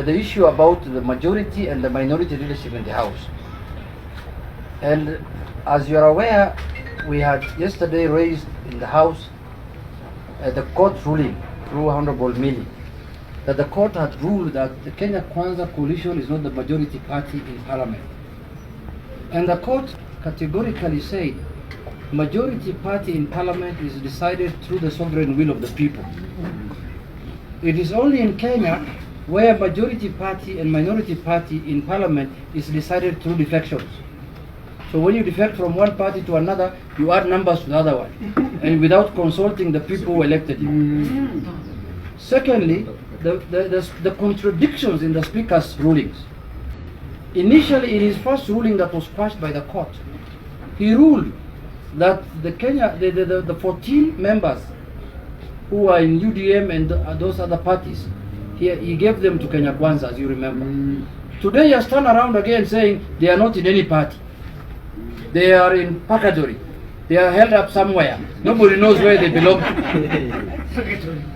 The issue about the majority and the minority leadership in the House. And as you are aware, we had yesterday raised in the House the court ruling through Honorable Mili that the court had ruled that the Kenya Kwanza coalition is not the majority party in parliament. And the court categorically said majority party in parliament is decided through the sovereign will of the people. It is only in Kenya where majority party and minority party in parliament is decided through defections. So when you defect from one party to another, you add numbers to the other one, and without consulting the people who elected you. Secondly, the contradictions in the Speaker's rulings. Initially, in his first ruling that was quashed by the court, he ruled that the 14 members who are in UDM and those other parties, he gave them to Kenya Kwanza, as you remember. Today he has turned around again saying they are not in any party. They are in purgatory. They are held up somewhere. Nobody knows where they belong to.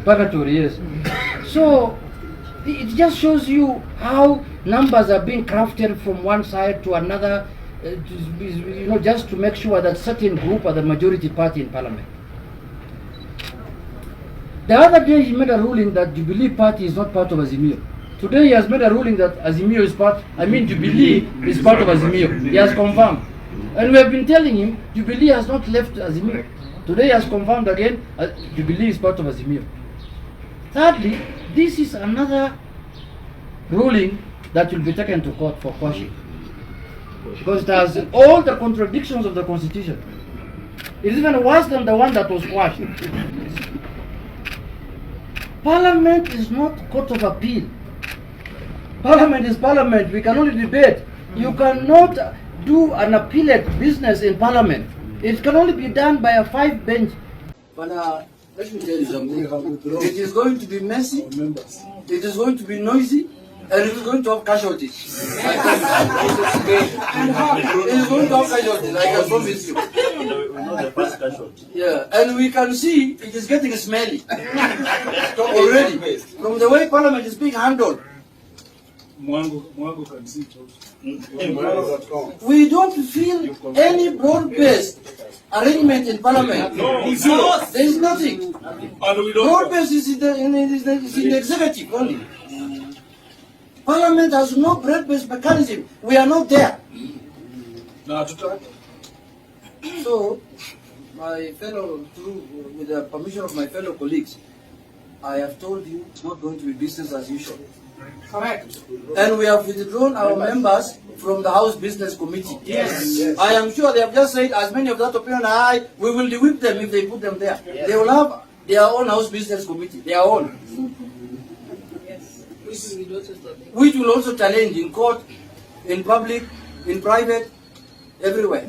Purgatory, yes. So it just shows you how numbers are being crafted from one side to another, just to make sure that certain group are the majority party in parliament. The other day he made a ruling that Jubilee party is not part of Azimio. Today he has made a ruling that Azimio is Jubilee is part of Azimio. He has confirmed. And we have been telling him Jubilee has not left Azimio. Today he has confirmed again Jubilee is part of Azimio. Thirdly, this is another ruling that will be taken to court for quashing. Because it has all the contradictions of the Constitution. It is even worse than the one that was quashed. Parliament is not court of appeal. Parliament is parliament. We can only debate. You cannot do an appellate business in parliament. It can only be done by a 5-bench. But let me tell you something. It is going to be messy. It is going to be noisy. And it is going to have casualties. It is going to have casualties, I can promise you. Yeah, and we can see it is getting smelly already from the way Parliament is being handled. We don't feel any broad-based arrangement in Parliament. There is nothing. Broad-based is in the executive only. Parliament has no broad-based mechanism. We are not there. So, with the permission of my fellow colleagues, I have told you it's not going to be business as usual. Correct. And we have withdrawn our members from the House Business Committee. Yes. I am sure they have just said, as many of that opinion we will de-whip them if they put them there. Yes. They will have their own House Business Committee, their own. Which will also challenge in court, in public, in private, everywhere.